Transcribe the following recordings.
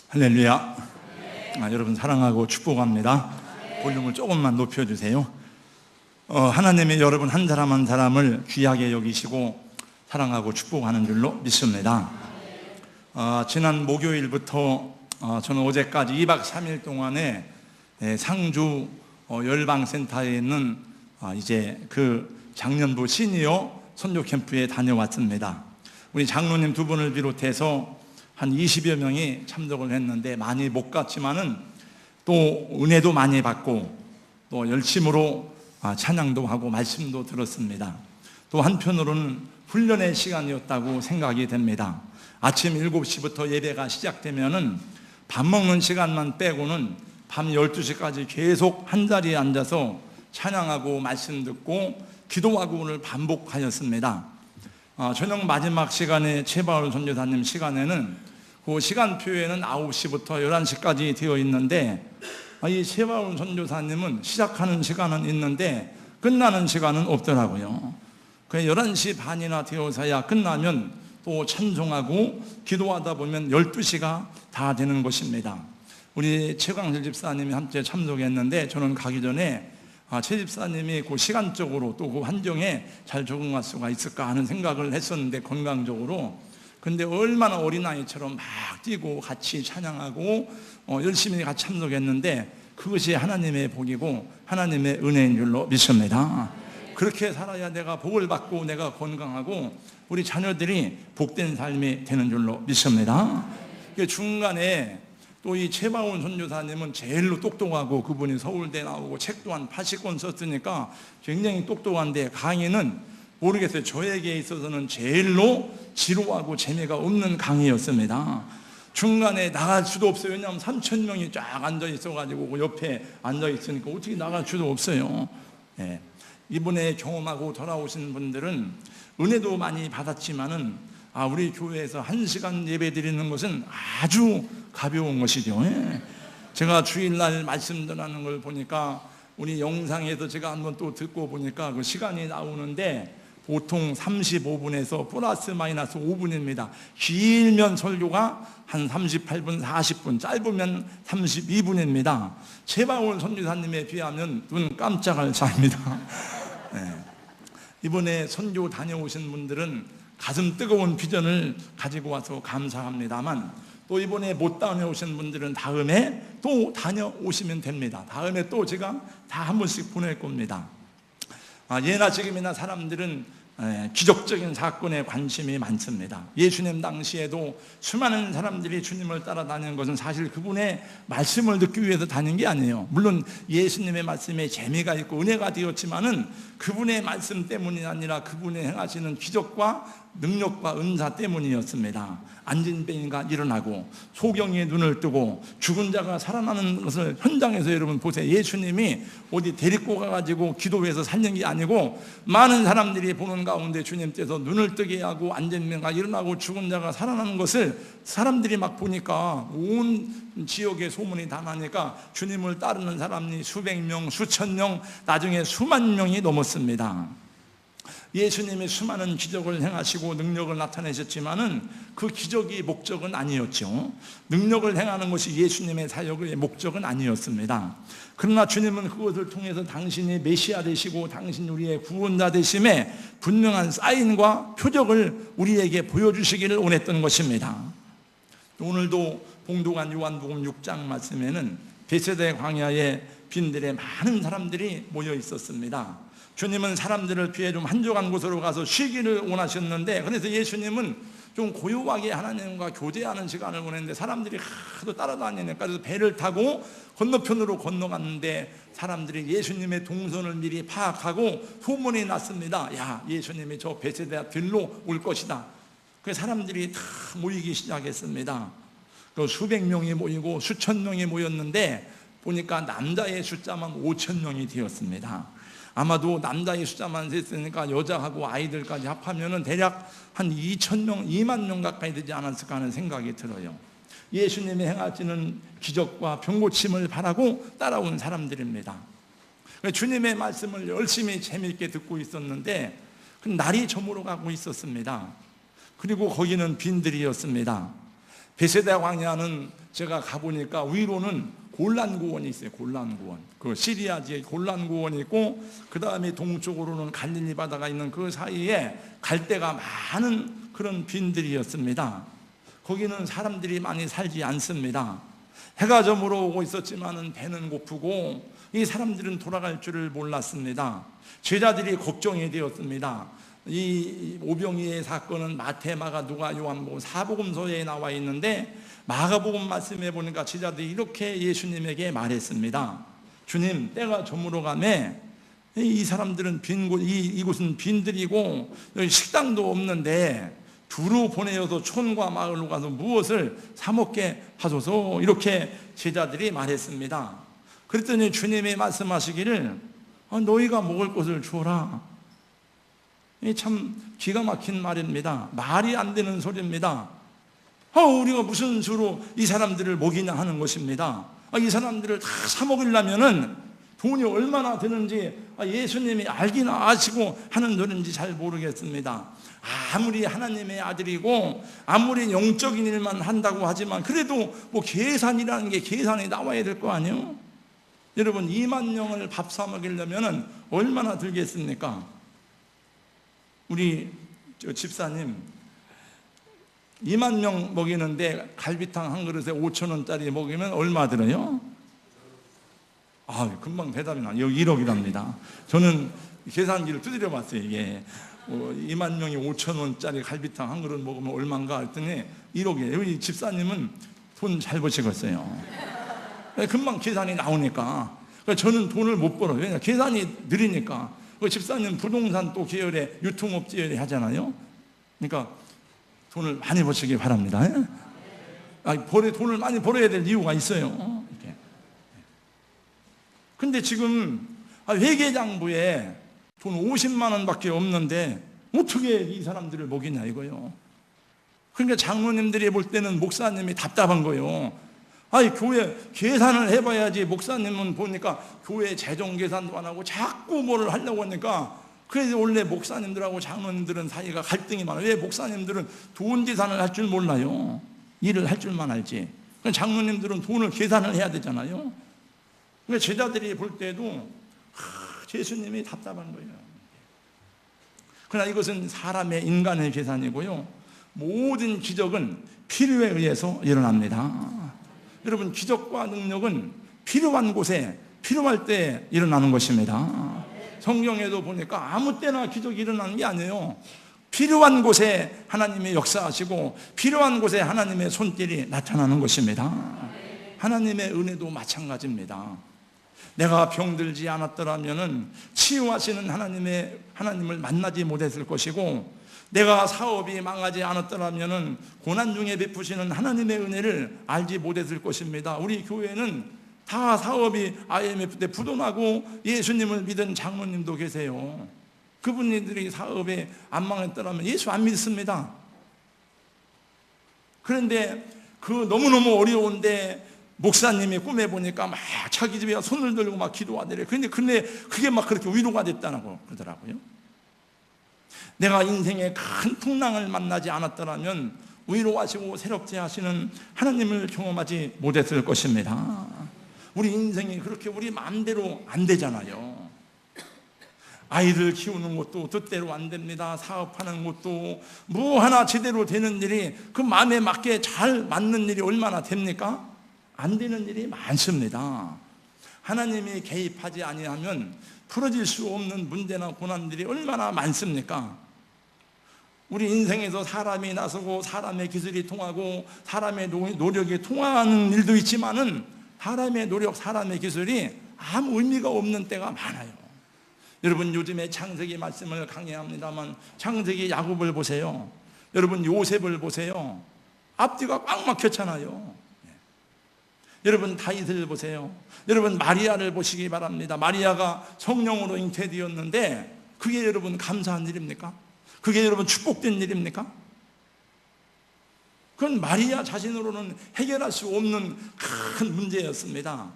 할렐루야. 여러분 사랑하고 축복합니다. 볼륨을 조금만 높여주세요. 하나님이 여러분 한 사람 한 사람을 귀하게 여기시고 사랑하고 축복하는 줄로 믿습니다. 지난 목요일부터 저는 어제까지 2박 3일 동안에 상주 열방센터에 있는 이제 그 장년부 시니어 선교 캠프에 다녀왔습니다. 우리 장로님 두 분을 비롯해서 한 20여 명이 참석을 했는데 많이 못 갔지만은 또 은혜도 많이 받고 또 열심으로 찬양도 하고 말씀도 들었습니다. 또 한편으로는 훈련의 시간이었다고 생각이 됩니다. 아침 7시부터 예배가 시작되면은 밥 먹는 시간만 빼고는 밤 12시까지 계속 한 자리에 앉아서 찬양하고 말씀 듣고 기도하고를 반복하였습니다. 저녁 마지막 시간에 최바울 선교사님 시간에는 그 시간표에는 9시부터 11시까지 되어 있는데 이 최바울 선교사님은 시작하는 시간은 있는데 끝나는 시간은 없더라고요. 11시 반이나 되어서야 끝나면 또 찬송하고 기도하다 보면 12시가 다 되는 것입니다. 우리 최광실 집사님이 함께 참석했는데 저는 가기 전에 최 집사님이 그 시간적으로 또 그 환경에 잘 적응할 수가 있을까 하는 생각을 했었는데 건강적으로. 근데 얼마나 어린아이처럼 막 뛰고 같이 찬양하고 열심히 같이 참석했는데 그것이 하나님의 복이고 하나님의 은혜인 줄로 믿습니다. 그렇게 살아야 내가 복을 받고 내가 건강하고 우리 자녀들이 복된 삶이 되는 줄로 믿습니다. 중간에 또 이 최바울 선교사님은 제일로 똑똑하고 그분이 서울대 나오고 책도 한 80권 썼으니까 굉장히 똑똑한데 강의는 모르겠어요. 저에게 있어서는 제일로 지루하고 재미가 없는 강의였습니다. 중간에 나갈 수도 없어요. 왜냐하면 3,000명이 쫙 앉아 있어가지고 그 옆에 앉아 있으니까 어떻게 나갈 수도 없어요. 이번에 경험하고 돌아오신 분들은 은혜도 많이 받았지만은 우리 교회에서 1시간 예배 드리는 것은 아주 가벼운 것이죠. 제가 주일날 말씀 전하는 걸 보니까 우리 영상에서 제가 한번 또 듣고 보니까 그 시간이 나오는데 보통 35분에서 플러스 마이너스 5분입니다. 길면 설교가 한 38분, 40분, 짧으면 32분입니다. 최바울 선교사님에 비하면 눈 깜짝할 차입니다. 이번에 선교 다녀오신 분들은 가슴 뜨거운 비전을 가지고 와서 감사합니다만 또 이번에 못 다녀오신 분들은 다음에 또 다녀오시면 됩니다. 다음에 또 제가 다 한 번씩 보낼 겁니다. 예나 지금이나 사람들은 기적적인 사건에 관심이 많습니다. 예수님 당시에도 수많은 사람들이 주님을 따라다니는 것은 사실 그분의 말씀을 듣기 위해서 다닌 게 아니에요. 물론 예수님의 말씀에 재미가 있고 은혜가 되었지만은 그분의 말씀 때문이 아니라 그분의 행하시는 기적과 능력과 은사 때문이었습니다. 앉은 뱅이가 일어나고 소경이 눈을 뜨고 죽은 자가 살아나는 것을 현장에서 여러분 보세요. 예수님이 어디 데리고 가가지고 기도해서 살린 게 아니고 많은 사람들이 보는 가운데 주님께서 눈을 뜨게 하고 앉은 뱅이가 일어나고 죽은 자가 살아나는 것을 사람들이 막 보니까 온 지역에 소문이 다 나니까 주님을 따르는 사람이 수백 명, 수천 명, 나중에 수만 명이 넘었습니다. 예수님이 수많은 기적을 행하시고 능력을 나타내셨지만은 그 기적이 목적은 아니었죠. 능력을 행하는 것이 예수님의 사역의 목적은 아니었습니다. 그러나 주님은 그것을 통해서 당신이 메시아 되시고 당신이 우리의 구원자 되심에 분명한 사인과 표적을 우리에게 보여주시기를 원했던 것입니다. 오늘도 봉독한 요한복음 6장 말씀에는 베세다 광야에 빈들에 많은 사람들이 모여 있었습니다. 주님은 사람들을 피해 좀 한적한 곳으로 가서 쉬기를 원하셨는데 그래서 예수님은 좀 고요하게 하나님과 교제하는 시간을 보냈는데 사람들이 하도 따라다니니까 그래서 배를 타고 건너편으로 건너갔는데 사람들이 예수님의 동선을 미리 파악하고 소문이 났습니다. 야, 예수님이 저 베세다 들로 올 것이다. 그래서 사람들이 다 모이기 시작했습니다. 수백 명이 모이고 수천 명이 모였는데 보니까 남자의 숫자만 5천 명이 되었습니다. 아마도 남자의 숫자만 셌으니까 여자하고 아이들까지 합하면은 대략 한 2천 명, 2만 명 가까이 되지 않았을까 하는 생각이 들어요. 예수님이 행하시는 기적과 병고침을 바라고 따라온 사람들입니다. 주님의 말씀을 열심히 재미있게 듣고 있었는데 날이 저물어 가고 있었습니다. 그리고 거기는 빈들이었습니다. 베세다 광야는 제가 가보니까 위로는 골란고원이 있어요. 골란고원. 그 시리아 지역에 골란고원이 있고, 그 다음에 동쪽으로는 갈릴리 바다가 있는 그 사이에 갈대가 많은 그런 빈들이었습니다. 거기는 사람들이 많이 살지 않습니다. 해가 저물어 오고 있었지만은 배는 고프고 이 사람들은 돌아갈 줄을 몰랐습니다. 제자들이 걱정이 되었습니다. 이 오병이의 사건은 마태, 마가, 누가, 요한복음 사복음서에 나와 있는데, 마가복음 말씀해 보니까 제자들이 이렇게 예수님에게 말했습니다. 주님, 때가 저물어 가매 이 사람들은 이곳은 빈들이고 여기 식당도 없는데 두루 보내어서 촌과 마을로 가서 무엇을 사 먹게 하소서, 이렇게 제자들이 말했습니다. 그랬더니 주님이 말씀하시기를 너희가 먹을 것을 주어라. 참 기가 막힌 말입니다. 말이 안 되는 소리입니다. 우리가 무슨 수로 이 사람들을 먹이냐 하는 것입니다. 이 사람들을 다 사 먹이려면은 돈이 얼마나 드는지 예수님이 알기나 아시고 하는 소리인지 잘 모르겠습니다. 아무리 하나님의 아들이고 아무리 영적인 일만 한다고 하지만 그래도 뭐 계산이라는 게 계산이 나와야 될 거 아니에요? 여러분, 2만 명을 밥 사 먹이려면은 얼마나 들겠습니까? 우리 집사님 2만 명 먹이는데 갈비탕 한 그릇에 5,000원짜리 먹이면 얼마 들어요? 금방 대답이 나. 여기 1억이랍니다. 저는 계산기를 두드려 봤어요. 이게 2만 명이 5,000원짜리 갈비탕 한 그릇 먹으면 얼마인가 했더니 1억이에요. 여기 집사님은 돈 잘 버시겠어요. 금방 계산이 나오니까. 저는 돈을 못 벌어요. 왜냐, 계산이 느리니까. 집사님 부동산 또 계열에 유통업 계열에 하잖아요. 그러니까 돈을 많이 버시기 바랍니다. 돈을 많이 벌어야 될 이유가 있어요. 근데 지금 회계장부에 돈 50만 원밖에 없는데 어떻게 이 사람들을 먹이냐 이거요. 그러니까 장로님들이 볼 때는 목사님이 답답한 거예요. 교회 계산을 해봐야지. 목사님은 보니까 교회 재정 계산도 안 하고 자꾸 뭐를 하려고 하니까, 그래서 원래 목사님들하고 장로님들은 사이가 갈등이 많아요. 왜? 목사님들은 돈 계산을 할 줄 몰라요. 일을 할 줄만 알지. 장로님들은 돈을 계산을 해야 되잖아요. 그러니까 제자들이 볼 때도 예수님이 답답한 거예요. 그러나 이것은 사람의 인간의 계산이고요, 모든 기적은 필요에 의해서 일어납니다. 여러분, 기적과 능력은 필요한 곳에 필요할 때 일어나는 것입니다. 성경에도 보니까 아무 때나 기적이 일어나는 게 아니에요. 필요한 곳에 하나님이 역사하시고 필요한 곳에 하나님의 손길이 나타나는 것입니다. 하나님의 은혜도 마찬가지입니다. 내가 병들지 않았더라면 치유하시는 하나님을 만나지 못했을 것이고, 내가 사업이 망하지 않았더라면 고난 중에 베푸시는 하나님의 은혜를 알지 못했을 것입니다. 우리 교회는 다 사업이 IMF 때 부도나고 예수님을 믿은 장로님도 계세요. 그분들이 사업에 안 망했더라면 예수 안 믿습니다. 그런데 너무너무 어려운데 목사님이 꿈에 보니까 막 자기 집에 손을 들고 막 기도하더래요. 근데 그게 막 그렇게 위로가 됐다고 그러더라고요. 내가 인생의 큰 풍랑을 만나지 않았더라면 위로하시고 새롭게 하시는 하나님을 경험하지 못했을 것입니다. 우리 인생이 그렇게 우리 마음대로 안 되잖아요. 아이들 키우는 것도 뜻대로 안 됩니다. 사업하는 것도 뭐 하나 제대로 되는 일이 그 마음에 맞게 잘 맞는 일이 얼마나 됩니까? 안 되는 일이 많습니다. 하나님이 개입하지 아니하면 풀어질 수 없는 문제나 고난들이 얼마나 많습니까? 우리 인생에서 사람이 나서고 사람의 기술이 통하고 사람의 노력이 통하는 일도 있지만은 사람의 노력, 사람의 기술이 아무 의미가 없는 때가 많아요. 여러분, 요즘에 창세기 말씀을 강의합니다만 창세기 야곱을 보세요. 여러분, 요셉을 보세요. 앞뒤가 꽉 막혔잖아요. 여러분, 다윗을 보세요. 여러분, 마리아를 보시기 바랍니다. 마리아가 성령으로 잉태되었는데 그게 여러분 감사한 일입니까? 그게 여러분 축복된 일입니까? 그건 마리아 자신으로는 해결할 수 없는 큰 문제였습니다.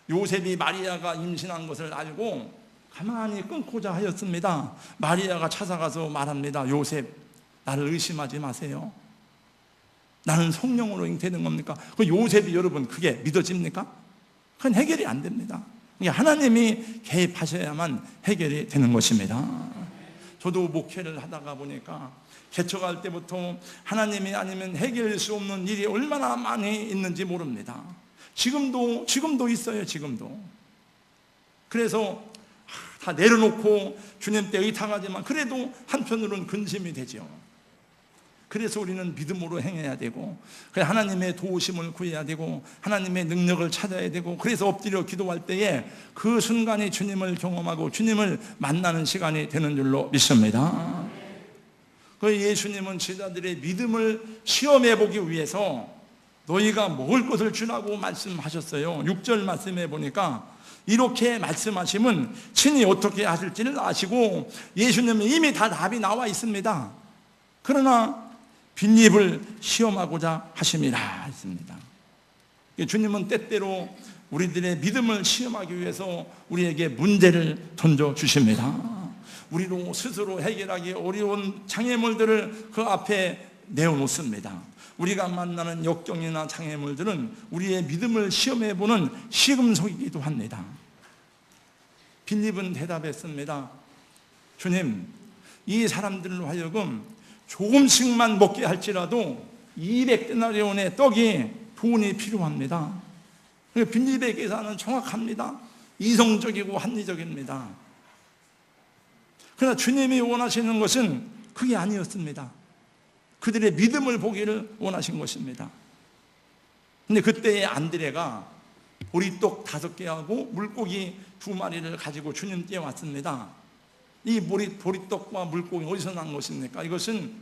요셉이 마리아가 임신한 것을 알고 가만히 끊고자 하였습니다. 마리아가 찾아가서 말합니다. 요셉, 나를 의심하지 마세요. 나는 성령으로 잉태된 겁니까? 그 요셉이 여러분 그게 믿어집니까? 그건 해결이 안 됩니다. 하나님이 개입하셔야만 해결이 되는 것입니다. 저도 목회를 하다가 보니까 개척할 때부터 하나님이 아니면 해결할 수 없는 일이 얼마나 많이 있는지 모릅니다. 지금도 있어요. 지금도. 그래서 다 내려놓고 주님 때 의탁하지만 그래도 한편으로는 근심이 되죠. 그래서 우리는 믿음으로 행해야 되고, 하나님의 도우심을 구해야 되고, 하나님의 능력을 찾아야 되고, 그래서 엎드려 기도할 때에 그 순간이 주님을 경험하고 주님을 만나는 시간이 되는 줄로 믿습니다. 예수님은 제자들의 믿음을 시험해 보기 위해서 너희가 먹을 것을 주라고 말씀하셨어요. 6절 말씀해 보니까 이렇게 말씀하시면 친히 어떻게 하실지를 아시고 예수님은 이미 다 답이 나와 있습니다. 그러나 빈입을 시험하고자 하심이라 했습니다. 주님은 때때로 우리들의 믿음을 시험하기 위해서 우리에게 문제를 던져주십니다. 우리로 스스로 해결하기 어려운 장애물들을 그 앞에 내어놓습니다. 우리가 만나는 역경이나 장애물들은 우리의 믿음을 시험해보는 시금석이기도 합니다. 빈입은 대답했습니다. 주님, 이 사람들로 하여금 조금씩만 먹게 할지라도 200데나리온의 떡이 돈이 필요합니다. 빈입의 계산은 정확합니다. 이성적이고 합리적입니다. 그러나 주님이 원하시는 것은 그게 아니었습니다. 그들의 믿음을 보기를 원하신 것입니다. 근데 그때의 안드레가 보리떡 5개하고 물고기 2마리를 가지고 주님께 왔습니다. 이 보리떡과 물고기 어디서 난 것입니까? 이것은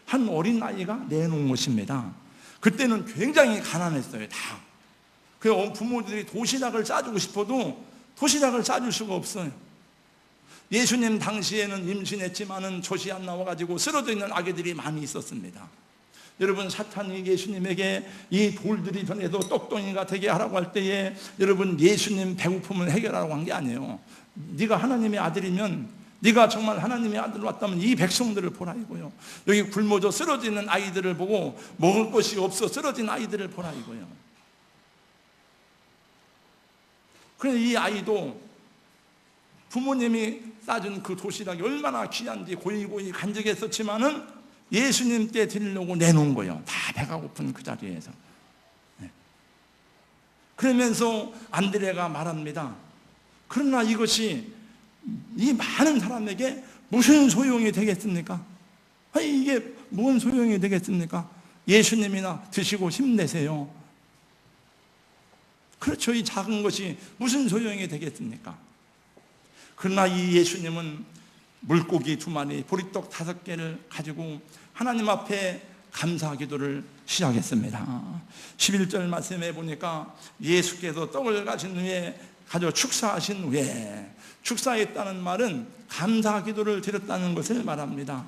한 어린아이가 내놓은 것입니다. 그때는 굉장히 가난했어요. 다. 그 부모들이 도시락을 싸주고 싶어도 도시락을 싸줄 수가 없어요. 예수님 당시에는 임신했지만은 젖이 안 나와가지고 쓰러져 있는 아기들이 많이 있었습니다. 여러분, 사탄이 예수님에게 이 돌들이 변해도 떡덩이가 되게 하라고 할 때에 여러분, 예수님 배고픔을 해결하라고 한 게 아니에요. 네가 하나님의 아들이면, 네가 정말 하나님의 아들로 왔다면 이 백성들을 보라 이거요. 여기 굶어져 쓰러져 있는 아이들을 보고 먹을 것이 없어 쓰러진 아이들을 보라 이거요. 그래서 이 아이도 부모님이 싸준 그 도시락이 얼마나 귀한지 고이고이 간직했었지만은 예수님 때 드리려고 내놓은 거예요. 다 배가 고픈 그 자리에서. 그러면서 안드레가 말합니다. 그러나 이것이 이 많은 사람에게 무슨 소용이 되겠습니까? 아니, 이게 뭔 소용이 되겠습니까? 예수님이나 드시고 힘내세요. 그렇죠. 이 작은 것이 무슨 소용이 되겠습니까? 그러나 이 예수님은 물고기 2마리, 보리떡 5개를 가지고 하나님 앞에 감사 기도를 시작했습니다. 11절 말씀해 보니까 예수께서 떡을 가진 후에 가져 축사하신 후에, 축사했다는 말은 감사 기도를 드렸다는 것을 말합니다.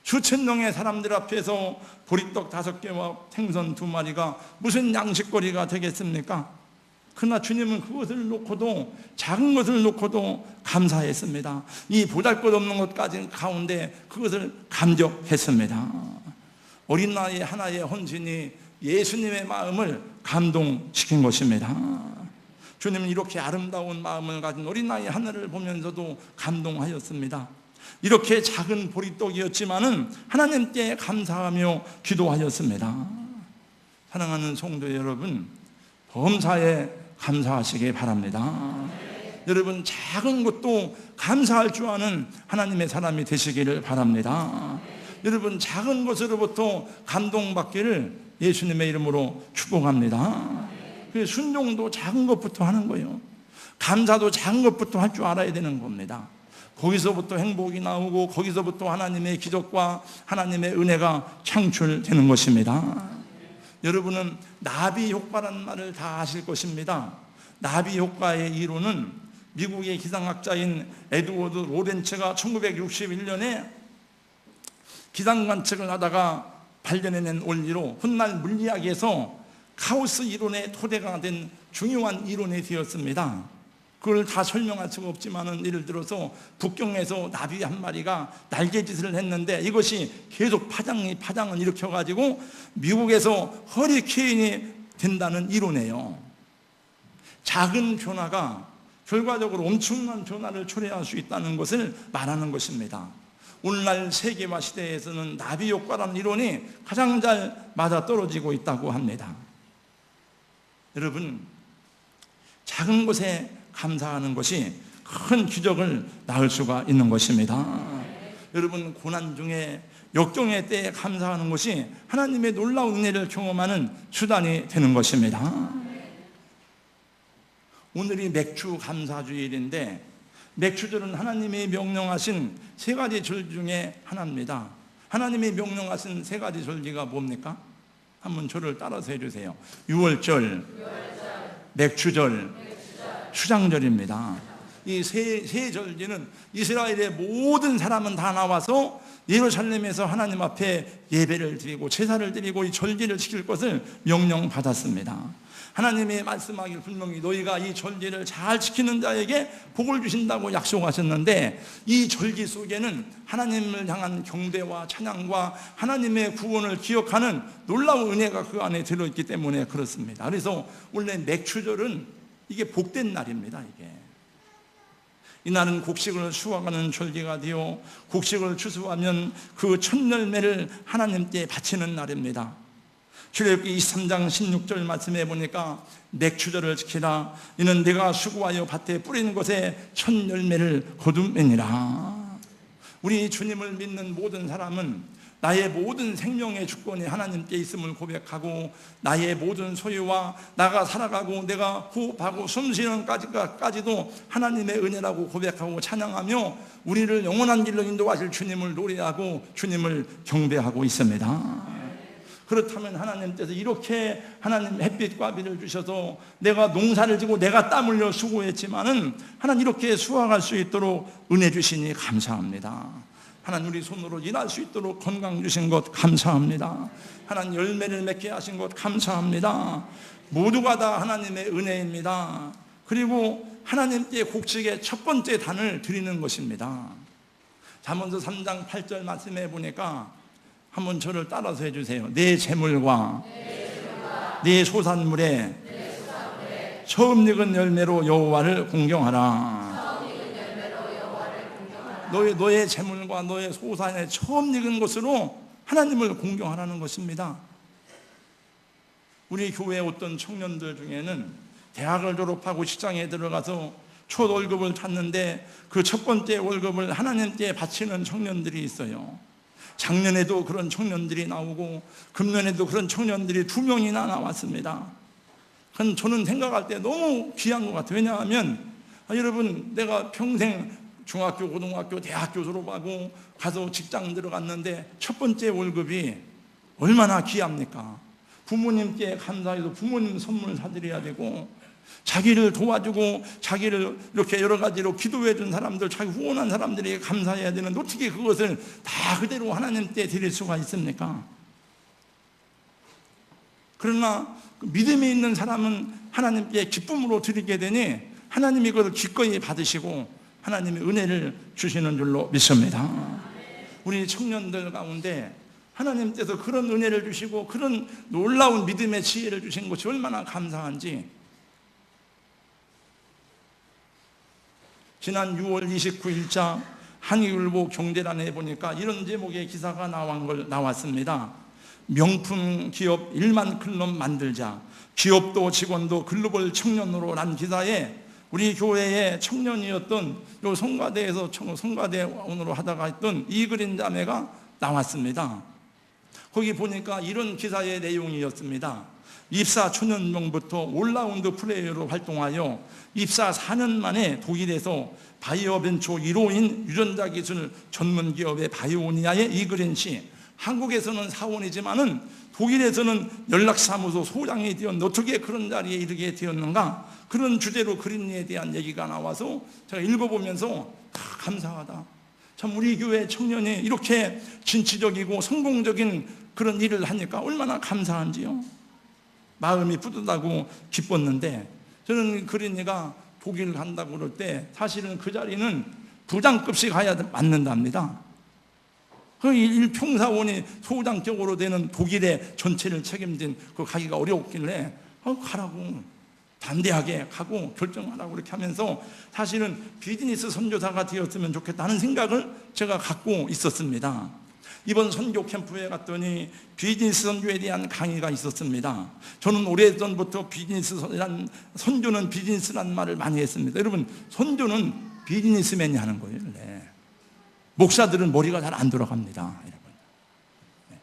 수천명의 사람들 앞에서 보리떡 5개와 생선 2마리가 무슨 양식거리가 되겠습니까? 그러나 주님은 그것을 놓고도, 작은 것을 놓고도 감사했습니다. 이 보잘것없는 것까지 가운데 그것을 감격했습니다. 어린 나이 하나의 헌신이 예수님의 마음을 감동시킨 것입니다. 주님은 이렇게 아름다운 마음을 가진 어린 나이 하나를 보면서도 감동하였습니다. 이렇게 작은 보리떡이었지만은 하나님께 감사하며 기도하였습니다. 사랑하는 성도 여러분, 범사에 감사하시기 바랍니다. 여러분, 작은 것도 감사할 줄 아는 하나님의 사람이 되시기를 바랍니다. 여러분, 작은 것으로부터 감동받기를 예수님의 이름으로 축복합니다. 순종도 작은 것부터 하는 거예요. 감사도 작은 것부터 할 줄 알아야 되는 겁니다. 거기서부터 행복이 나오고 거기서부터 하나님의 기적과 하나님의 은혜가 창출되는 것입니다. 여러분은 나비 효과라는 말을 다 아실 것입니다. 나비 효과의 이론은 미국의 기상학자인 에드워드 로렌츠가 1961년에 기상 관측을 하다가 발견해낸 원리로 훗날 물리학에서 카오스 이론의 토대가 된 중요한 이론이 되었습니다. 그걸 다 설명할 수가 없지만은, 예를 들어서 북경에서 나비 한 마리가 날개짓을 했는데 이것이 계속 파장을 일으켜가지고 미국에서 허리케인이 된다는 이론이에요. 작은 변화가 결과적으로 엄청난 변화를 초래할 수 있다는 것을 말하는 것입니다. 오늘날 세계화 시대에서는 나비 효과라는 이론이 가장 잘 맞아떨어지고 있다고 합니다. 여러분, 작은 것에 감사하는 것이 큰 기적을 낳을 수가 있는 것입니다. 여러분, 고난 중에, 역경의 때에 감사하는 것이 하나님의 놀라운 은혜를 경험하는 수단이 되는 것입니다. 오늘이 맥주 감사주일인데, 맥주절은 하나님이 명령하신 세 가지 절 중에 하나입니다. 하나님이 명령하신 세 가지 절기가 뭡니까? 한번 저를 따라서 해주세요. 유월절, 맥주절, 추장절입니다. 이 세 절기는 이스라엘의 모든 사람은 다 나와서 예루살렘에서 하나님 앞에 예배를 드리고 제사를 드리고 이 절기를 지킬 것을 명령받았습니다. 하나님이 말씀하길 분명히 너희가 이 절기를 잘 지키는 자에게 복을 주신다고 약속하셨는데, 이 절기 속에는 하나님을 향한 경배와 찬양과 하나님의 구원을 기억하는 놀라운 은혜가 그 안에 들어있기 때문에 그렇습니다. 그래서 원래 맥주절은 이게 복된 날입니다. 이날은 곡식을 수확하는 절기가 되어 곡식을 추수하면 그 첫 열매를 하나님께 바치는 날입니다. 출애굽기 23장 16절 말씀해 보니까 맥주절을 지키라. 이는 네가 수고하여 밭에 뿌린 것에 첫 열매를 거두매니라. 우리 주님을 믿는 모든 사람은 나의 모든 생명의 주권이 하나님께 있음을 고백하고, 나의 모든 소유와 나가 살아가고 내가 호흡하고 숨쉬는 까지도 하나님의 은혜라고 고백하고 찬양하며 우리를 영원한 길로 인도하실 주님을 노래하고 주님을 경배하고 있습니다. 그렇다면 하나님께서 이렇게 하나님 햇빛과 비를 주셔서 내가 농사를 지고 내가 땀 흘려 수고했지만은 하나님 이렇게 수확할 수 있도록 은혜 주시니 감사합니다. 하나님 우리 손으로 일할 수 있도록 건강 주신 것 감사합니다. 하나님 열매를 맺게 하신 것 감사합니다. 모두가 다 하나님의 은혜입니다. 그리고 하나님께 곡식의 첫 번째 단을 드리는 것입니다. 잠언서 3장 8절 말씀해 보니까 한번 저를 따라서 해주세요. 내 재물과 내 소산물에 처음 익은 열매로 여호와를 공경하라. 너의 재물과 너의 소산에 처음 익은 것으로 하나님을 공경하라는 것입니다. 우리 교회 어떤 청년들 중에는 대학을 졸업하고 직장에 들어가서 첫 월급을 탔는데 그 첫 번째 월급을 하나님께 바치는 청년들이 있어요. 작년에도 그런 청년들이 나오고 금년에도 그런 청년들이 2명이나 나왔습니다. 저는 생각할 때 너무 귀한 것 같아요. 왜냐하면 여러분, 내가 평생 중학교, 고등학교, 대학교 졸업하고 가서 직장 들어갔는데 첫 번째 월급이 얼마나 귀합니까? 부모님께 감사해서 부모님 선물 사드려야 되고, 자기를 도와주고 자기를 이렇게 여러 가지로 기도해 준 사람들, 자기 후원한 사람들에게 감사해야 되는데 어떻게 그것을 다 그대로 하나님께 드릴 수가 있습니까? 그러나 믿음이 있는 사람은 하나님께 기쁨으로 드리게 되니 하나님이 그것을 기꺼이 받으시고 하나님의 은혜를 주시는 줄로 믿습니다. 우리 청년들 가운데 하나님께서 그런 은혜를 주시고 그런 놀라운 믿음의 지혜를 주신 것이 얼마나 감사한지, 지난 6월 29일자 한국일보 경제란에 보니까 이런 제목의 기사가 나왔습니다. 명품 기업 1만 클럽 만들자, 기업도 직원도 글로벌 청년으로 란 기사에 우리 교회의 청년이었던 요 성가대에서 성가대원으로 하다가 했던 이그린 자매가 나왔습니다. 거기 보니까 이런 기사의 내용이었습니다. 입사 초년명부터 올라운드 플레이어로 활동하여 입사 4년 만에 독일에서 바이오벤처 1호인 유전자 기술 전문 기업의 바이오니아의 이그린 씨, 한국에서는 사원이지만은 독일에서는 연락사무소 소장이 되었는데 어떻게 그런 자리에 이르게 되었는가, 그런 주제로 그린 이에 대한 얘기가 나와서 제가 읽어보면서 감사하다. 참 우리 교회 청년이 이렇게 진취적이고 성공적인 그런 일을 하니까 얼마나 감사한지요. 마음이 뿌듯하고 기뻤는데, 저는 그린이가 독일 간다고 그럴 때 사실은 그 자리는 부장급씩 가야 맞는답니다. 그 일평사원이 소장격으로 되는 독일의 전체를 책임진 그 가기가 어려웠길래 가라고, 담대하게 가고 결정하라고 이렇게 하면서 사실은 비즈니스 선교사가 되었으면 좋겠다는 생각을 제가 갖고 있었습니다. 이번 선교 캠프에 갔더니 비즈니스 선교에 대한 강의가 있었습니다. 저는 오래전부터 선교는 비즈니스라는 말을 많이 했습니다. 여러분, 선교는 비즈니스맨이 하는 거예요. 네. 목사들은 머리가 잘 안 돌아갑니다, 여러분. 네.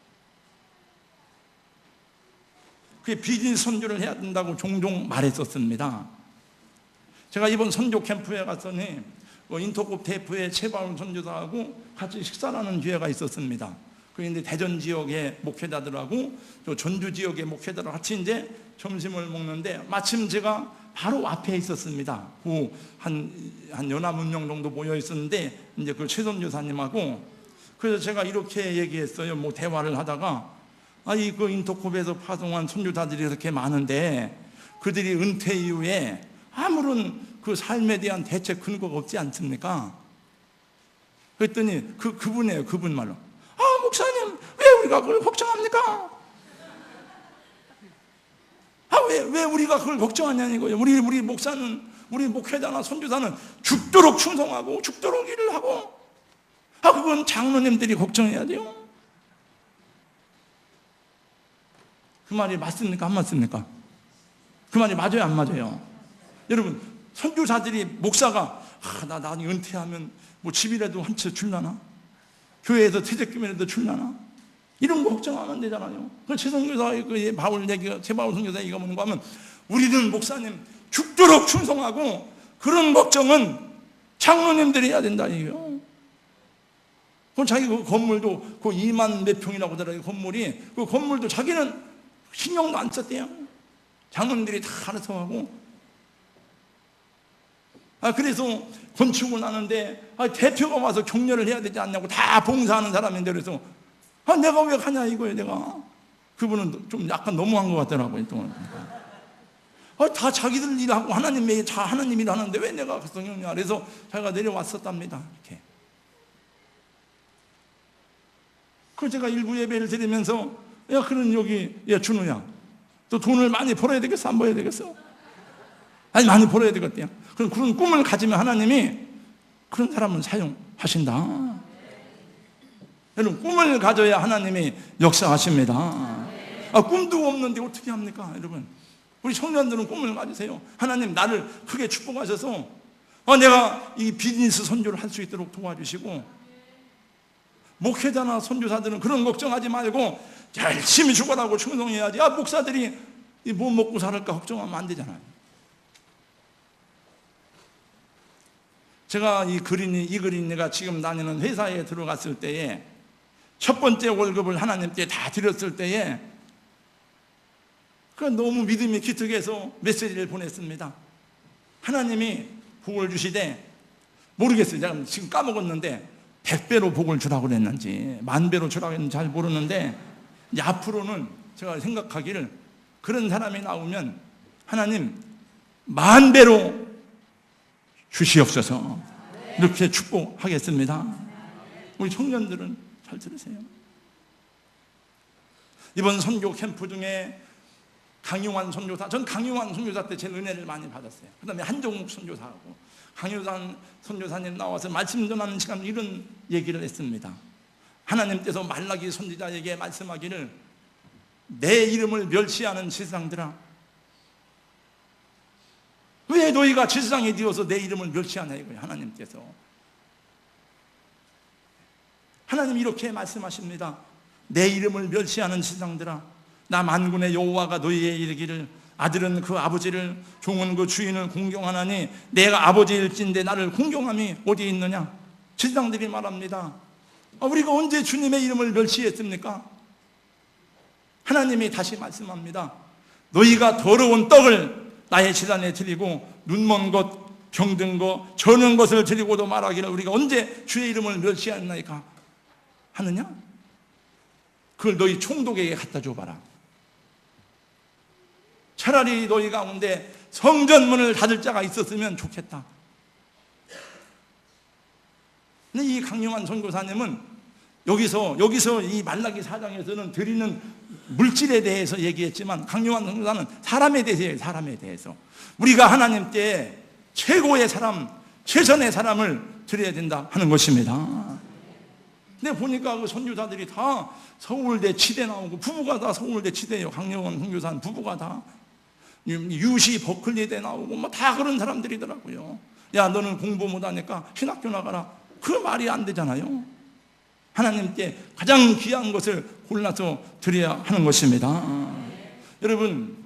그게 비즈니스 선교를 해야 된다고 종종 말했었습니다. 제가 이번 선교 캠프에 갔더니 인터콥 테이프의 최바울 선교사하고 같이 식사를 하는 기회가 있었습니다. 그런데 대전 지역의 목회자들하고 또 전주 지역의 목회자들 같이 이제 점심을 먹는데 마침 제가 바로 앞에 있었습니다. 한 연합운영 정도 모여 있었는데 이제 그 최선 교사님하고, 그래서 제가 이렇게 얘기했어요. 뭐 대화를 하다가 그 인터콥에서 파송한 선교사들이 이렇게 많은데 그들이 은퇴 이후에 아무런 그 삶에 대한 대책 근거가 없지 않습니까? 그랬더니 그분이에요. 그분 말로 목사님, 왜 우리가 그걸 걱정합니까? 왜 우리가 그걸 걱정하냐는 우리 목사는, 우리 목회자나 선교사는 죽도록 충성하고 죽도록 일을 하고, 그건 장로님들이 걱정해야 돼요. 그 말이 맞습니까? 안 맞습니까? 그 말이 맞아요? 안 맞아요? 여러분, 선교사들이, 목사가 나 나중에 은퇴하면 뭐 집이라도 한 채 줄라나? 교회에서 퇴직금이라도 줄라나? 이런 거 걱정하면 안 되잖아요. 최선교사, 최바울 선교사 얘기가 뭔가 하면, 우리는 목사님 죽도록 충성하고 그런 걱정은 장로님들이 해야 된다 이거요. 그럼 자기 그 건물도 그 2만 몇 평이라고 하더라고요. 건물이, 그 건물도 자기는 신경도 안 썼대요. 장로님들이 다 알아서 하고. 그래서 건축을 하는데 대표가 와서 격려를 해야 되지 않냐고, 다 봉사하는 사람인데, 그래서 내가 왜 가냐 이거예요. 내가. 그분은 좀 약간 너무한 것 같더라고요. 다 자기들 일하고 하나님 일 하는데 왜 내가 가서 격려냐. 그래서 자기가 내려왔었답니다. 이렇게. 그래서 제가 일부 예배를 드리면서, 그런 준우야, 또 돈을 많이 벌어야 되겠어? 안 벌어야 되겠어? 많이 벌어야 되겠대요. 그런 꿈을 가지면 하나님이 그런 사람을 사용하신다. 여러분, 꿈을 가져야 하나님이 역사하십니다. 꿈도 없는데 어떻게 합니까? 여러분, 우리 청년들은 꿈을 가지세요. 하나님 나를 크게 축복하셔서 내가 이 비즈니스 선교를 할 수 있도록 도와주시고, 목회자나 선교사들은 그런 걱정하지 말고 열심히 죽어라고 충성해야지. 목사들이 뭐 먹고 살을까 걱정하면 안 되잖아요. 제가 이 그린이가 지금 다니는 회사에 들어갔을 때에 첫 번째 월급을 하나님께 다 드렸을 때에 너무 믿음이 기특해서 메시지를 보냈습니다. 하나님이 복을 주시되, 모르겠어요. 제가 지금 까먹었는데 100배로 복을 주라고 그랬는지 10,000배로 주라고 했는지 잘 모르는데, 이제 앞으로는 제가 생각하기를, 그런 사람이 나오면 하나님 10,000배로 주시옵소서, 이렇게 축복하겠습니다. 우리 청년들은 잘 들으세요. 이번 선교 캠프 중에 강유환 선교사, 전 강유환 선교사 때 제일 은혜를 많이 받았어요. 그 다음에 한종욱 선교사하고 강유환 선교사님 나와서 말씀 전하는 시간 이런 얘기를 했습니다. 하나님께서 말라기 선지자에게 말씀하기를, 내 이름을 멸시하는 지상들아, 왜 너희가 지상에 되어서 내 이름을 멸시하냐 이거예요. 하나님께서. 하나님 이렇게 말씀하십니다. 내 이름을 멸시하는 지상들아, 나 만군의 여호와가 너희에게 이르기를, 아들은 그 아버지를, 종은 그 주인을 공경하나니 내가 아버지일진데 나를 공경함이 어디에 있느냐. 지상들이 말합니다. 우리가 언제 주님의 이름을 멸시했습니까? 하나님이 다시 말씀합니다. 너희가 더러운 떡을 나의 제단에 드리고 눈먼 것, 병든 것, 저는 것을 드리고도 말하기를, 우리가 언제 주의 이름을 멸시하나이까 하느냐? 그걸 너희 총독에게 갖다 줘봐라. 차라리 너희 가운데 성전문을 닫을 자가 있었으면 좋겠다. 근데 이 강용환 선교사님은 여기서 이 말라기 4장에서는 드리는 물질에 대해서 얘기했지만, 강용환 선교사는 사람에 대해서, 사람에 대해서 우리가 하나님께 최고의 사람, 최선의 사람을 드려야 된다 하는 것입니다. 근데 보니까 그 선교사들이 다 서울대 치대 나오고, 부부가 다 서울대 치대예요. 강용환 선교사는 부부가 다 UC 버클리대 나오고 뭐 다 그런 사람들이더라고요. 야, 너는 공부 못하니까 신학교 나가라. 그 말이 안 되잖아요. 하나님께 가장 귀한 것을 골라서 드려야 하는 것입니다. 여러분,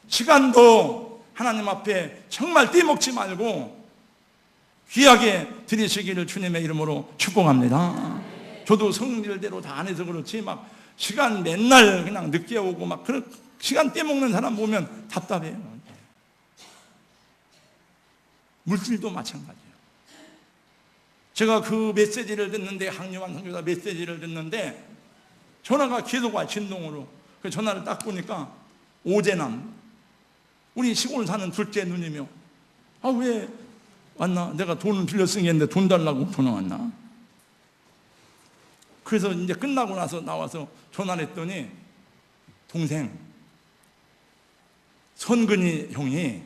시간도 하나님 앞에 정말 떼먹지 말고 귀하게 드리시기를 주님의 이름으로 축복합니다. 저도 성질대로 다 안 해서 그렇지, 막 시간 맨날 그냥 늦게 오고 막 그런 시간 떼먹는 사람 보면 답답해요. 물질도 마찬가지예요. 제가 그 메시지를 듣는데, 강요한 선교사 메시지를 듣는데 전화가 계속 와, 진동으로. 그 전화를 딱 보니까 오재남, 우리 시골 사는 둘째 누님이요. 아, 왜 왔나? 내가 돈을 빌려 쓰겠는데 돈 달라고 전화 왔나? 그래서 이제 끝나고 나서 나와서 전화를 했더니, 동생 선근이 형이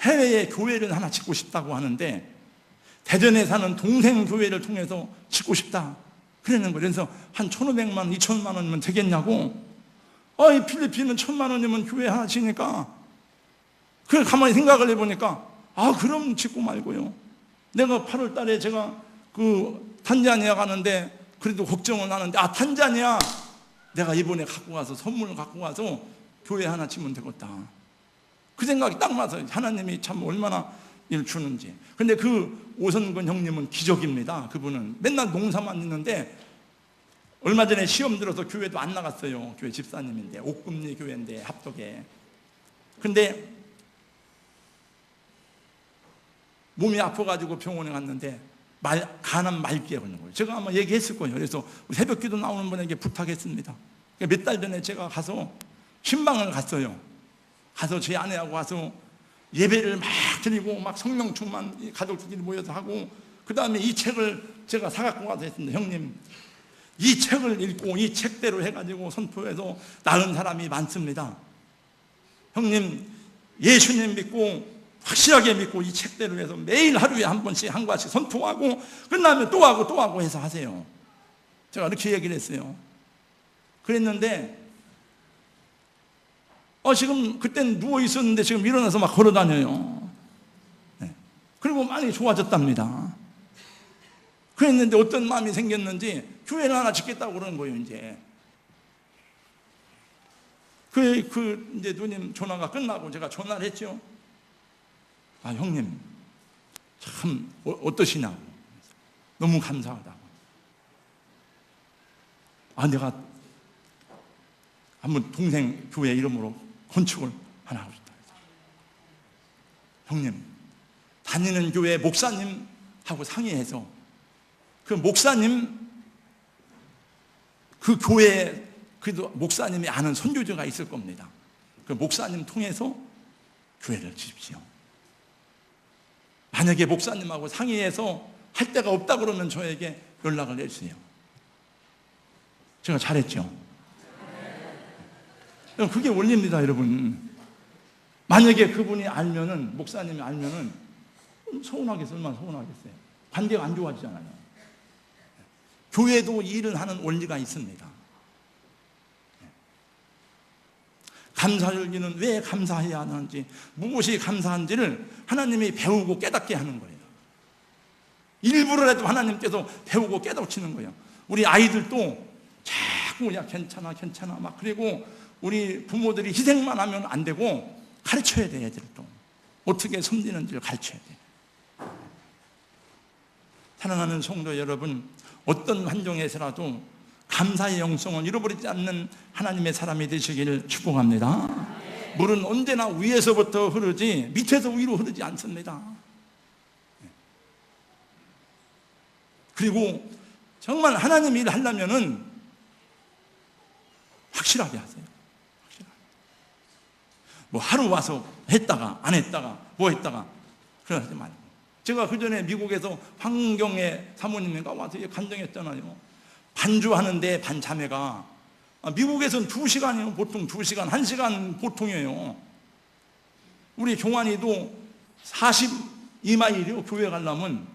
해외에 교회를 하나 짓고 싶다고 하는데 대전에 사는 동생 교회를 통해서 짓고 싶다 그러는 거예요. 그래서 한 1,500만 원, 2,000만 원이면 되겠냐고. 이 필리핀은 1,000만 원이면 교회 하나 지니까. 그래 가만히 생각을 해보니까, 그럼 짓고 말고요. 내가 8월 달에 제가 그 탄자니아 가는데 그래도 걱정은 하는데, 탄자니아 내가 이번에 갖고 가서 선물을 갖고 가서 교회 하나 지면 되겠다. 그 생각이 딱 맞아요. 하나님이 참 얼마나 일 주는지. 근데 그 오선근 형님은 기적입니다. 그분은 맨날 농사만 있는데 얼마 전에 시험 들어서 교회도 안 나갔어요. 교회 집사님인데, 옥금리 교회인데, 합덕에. 근데 몸이 아파가지고 병원에 갔는데 간암 말기에 걸린 거예요. 제가 아마 얘기했을 거예요. 그래서 새벽 기도 나오는 분에게 부탁했습니다. 몇 달 전에 제가 가서 신방을 갔어요. 가서 제 아내하고 가서 예배를 막 드리고 막 성령 충만 가족들이 모여서 하고, 그 다음에 이 책을 제가 사갖고 가서 했습니다. 형님, 이 책을 읽고 이 책대로 해가지고 선포해서 나은 사람이 많습니다. 형님, 예수님 믿고 확실하게 믿고 이 책대로 해서 매일 하루에 한 번씩 한 과씩 선포하고 끝나면 또 하고 또 하고 해서 하세요. 제가 이렇게 얘기를 했어요. 그랬는데 지금 그때는 누워 있었는데 지금 일어나서 막 걸어 다녀요. 네. 그리고 많이 좋아졌답니다. 그랬는데 어떤 마음이 생겼는지 교회를 하나 짓겠다고 그러는 거예요. 이제 이제 누님 전화가 끝나고 제가 전화를 했죠. 형님 참 어떠시냐고. 너무 감사하다고. 내가 한번 동생 교회 이름으로 건축을 하나 하고 싶다. 형님, 다니는 교회 목사님하고 상의해서 그 목사님, 그 교회에 그래도 목사님이 아는 선교주가 있을 겁니다. 그 목사님 통해서 교회를 지십시오. 만약에 목사님하고 상의해서 할 데가 없다 그러면 저에게 연락을 해주세요. 제가 잘했죠? 그게 원리입니다, 여러분. 만약에 그분이 알면은, 목사님이 알면은 서운하겠어요. 얼마나 서운하겠어요. 관계가 안 좋아지잖아요. 교회도 일을 하는 원리가 있습니다. 감사절기는 왜 감사해야 하는지, 무엇이 감사한지를 하나님이 배우고 깨닫게 하는 거예요. 일부러라도 하나님께서 배우고 깨닫히는 거예요. 우리 아이들도 자꾸 야 괜찮아 막, 그리고 우리 부모들이 희생만 하면 안 되고 가르쳐야 돼. 애들도 어떻게 섬기는지를 가르쳐야 돼. 사랑하는 성도 여러분, 어떤 환경에서라도 감사의 영성을 잃어버리지 않는 하나님의 사람이 되시기를 축복합니다. 물은 언제나 위에서부터 흐르지 밑에서 위로 흐르지 않습니다. 그리고 정말 하나님 일을 하려면은 확실하게 하세요. 확실하게. 뭐 하루 와서 했다가 안 했다가 뭐 했다가 그러지 말고. 제가 그 전에 미국에서 황경애 사모님과 와서 간증했잖아요. 반주하는데 반자매가 미국에서는 2시간이에요. 보통 2시간, 1시간 보통이에요. 우리 종환이도 42마일이요. 교회 가려면.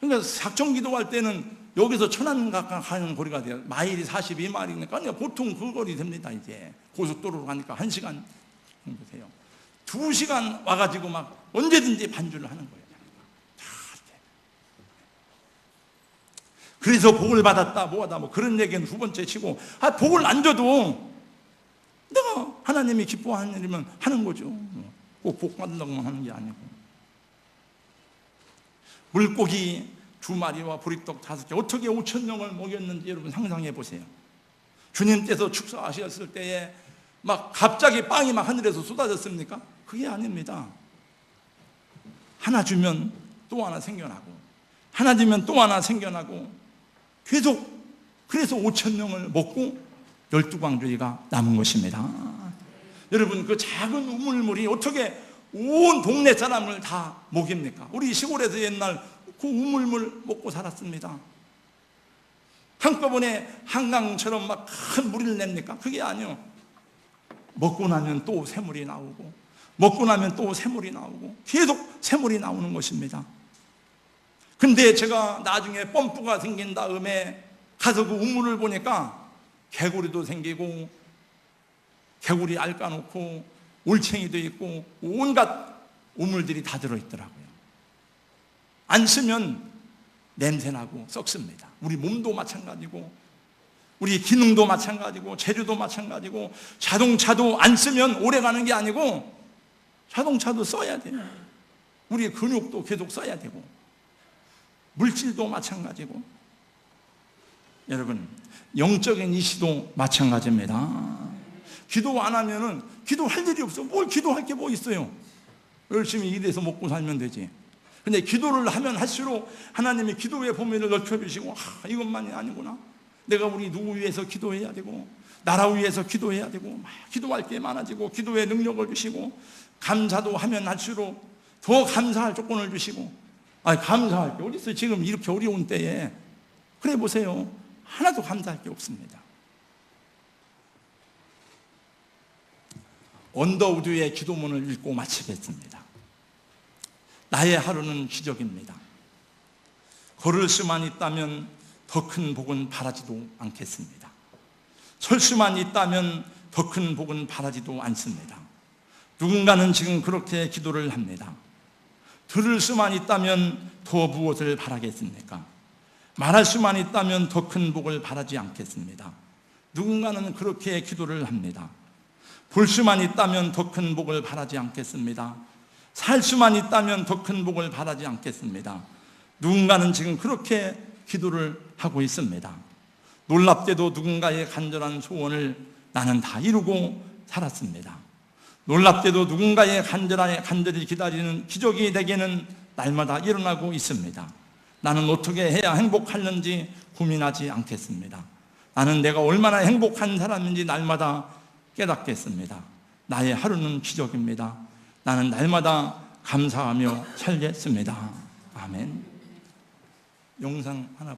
그러니까 작정 기도할 때는 여기서 천안 가는 거리가 돼요. 마일이 42마일이니까 보통 그 거리 됩니다. 이제 고속도로로 가니까 1시간 정도 돼요. 2시간 와가지고 막 언제든지 반주를 하는 거예요. 그래서 복을 받았다 뭐하다 뭐 그런 얘기는 두 번째 치고, 복을 안 줘도 내가 하나님이 기뻐하는 일이면 하는 거죠. 꼭 복 받으려고만 하는 게 아니고. 물고기 2마리와 보리떡 5개, 어떻게 5,000명을 먹였는지 여러분 상상해 보세요. 주님께서 축사하셨을 때에 막 갑자기 빵이 막 하늘에서 쏟아졌습니까? 그게 아닙니다. 하나 주면 또 하나 생겨나고, 하나 주면 또 하나 생겨나고, 계속. 그래서 5,000명을 먹고 12광주리가 남은 것입니다. 여러분, 그 작은 우물물이 어떻게 온 동네 사람을 다 먹입니까? 우리 시골에서 옛날 그 우물물 먹고 살았습니다. 한꺼번에 한강처럼 막 큰 물을 냅니까? 그게 아니요. 먹고 나면 또 새물이 나오고, 먹고 나면 또 새물이 나오고, 계속 새물이 나오는 것입니다. 근데 제가 나중에 펌프가 생긴 다음에 가서 그 우물을 보니까 개구리도 생기고, 개구리 알 까놓고 올챙이도 있고 온갖 우물들이 다 들어있더라고요. 안 쓰면 냄새나고 썩습니다. 우리 몸도 마찬가지고, 우리 기능도 마찬가지고, 재료도 마찬가지고, 자동차도 안 쓰면 오래 가는 게 아니고 자동차도 써야 돼요. 우리 근육도 계속 써야 되고, 물질도 마찬가지고. 여러분, 영적인 이시도 마찬가지입니다. 기도 안 하면은 기도할 일이 없어. 뭘 기도할 게 뭐 있어요? 열심히 일해서 먹고 살면 되지. 근데 기도를 하면 할수록 하나님이 기도의 범위를 넓혀주시고, 이것만이 아니구나. 내가 우리 누구 위해서 기도해야 되고, 나라 위해서 기도해야 되고, 막 기도할 게 많아지고, 기도의 능력을 주시고, 감사도 하면 할수록 더 감사할 조건을 주시고. 감사할 게 어디 있어요? 지금 이렇게 어려운 때에. 그래 보세요. 하나도 감사할 게 없습니다. 언더우드의 기도문을 읽고 마치겠습니다. 나의 하루는 기적입니다. 걸을 수만 있다면 더 큰 복은 바라지도 않겠습니다. 설 수만 있다면 더 큰 복은 바라지도 않습니다. 누군가는 지금 그렇게 기도를 합니다. 들을 수만 있다면 더 무엇을 바라겠습니까? 말할 수만 있다면 더 큰 복을 바라지 않겠습니다. 누군가는 그렇게 기도를 합니다. 볼 수만 있다면 더 큰 복을 바라지 않겠습니다. 살 수만 있다면 더 큰 복을 바라지 않겠습니다. 누군가는 지금 그렇게 기도를 하고 있습니다. 놀랍게도 누군가의 간절한 소원을 나는 다 이루고 살았습니다. 놀랍게도 누군가의 간절히 기다리는 기적이 내게는 날마다 일어나고 있습니다. 나는 어떻게 해야 행복할는지 고민하지 않겠습니다. 나는 내가 얼마나 행복한 사람인지 날마다 깨닫겠습니다. 나의 하루는 기적입니다. 나는 날마다 감사하며 살겠습니다. 아멘. 영상 하나